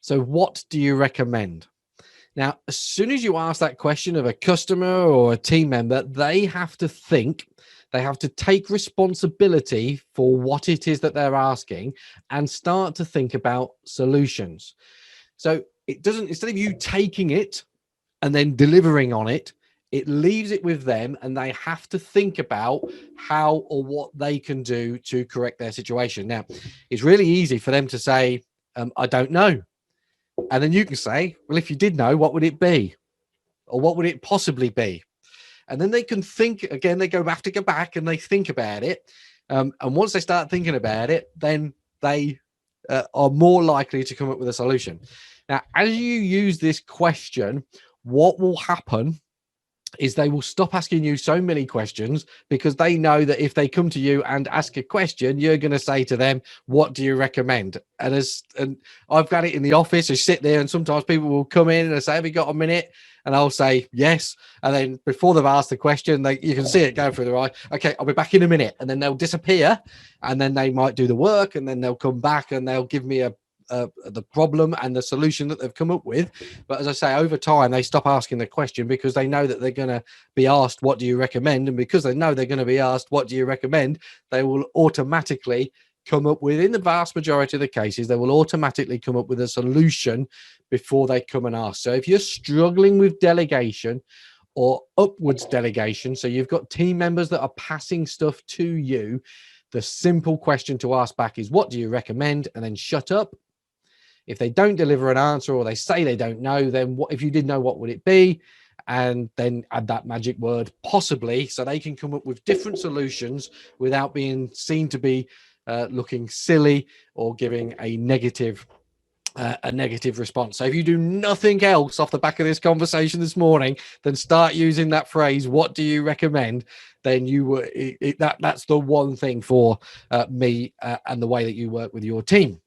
So what do you recommend? Now, as soon as you ask that question of a customer or a team member, they have to think, they have to take responsibility for what it is that they're asking and start to think about solutions. So it doesn't, instead of you taking it and then delivering on it, it leaves it with them and they have to think about how or what they can do to correct their situation. Now, it's really easy for them to say, I don't know. And then you can say, well, if you did know, what would it be? Or what would it possibly be? And then they can think again, they have to go back and they think about it. And once they start thinking about it, then they are more likely to come up with a solution. Now, as you use this question, what will happen is they will stop asking you so many questions because they know that if they come to you and ask a question, you're going to say to them, what do you recommend? And I've got it in the office, I sit there and sometimes people will come in and they say, have you got a minute? And I'll say, yes. And then before they've asked the question, you can see it go through their eye. Okay, I'll be back in a minute. And then they'll disappear and then they might do the work and then they'll come back and they'll give me the problem and the solution that they've come up with. But as I say, over time, they stop asking the question because they know that they're going to be asked, what do you recommend? And because they know they're going to be asked, what do you recommend? They will automatically come up with, in the vast majority of the cases, they will automatically come up with a solution before they come and ask. So if you're struggling with delegation or upwards delegation, so you've got team members that are passing stuff to you, the simple question to ask back is, what do you recommend? And then shut up. If they don't deliver an answer or they say they don't know, then what, if you did know, what would it be? And then add that magic word, possibly, so they can come up with different solutions without being seen to be looking silly or giving a negative response. So if you do nothing else off the back of this conversation this morning, then start using that phrase, what do you recommend? Then that's the one thing for me and the way that you work with your team.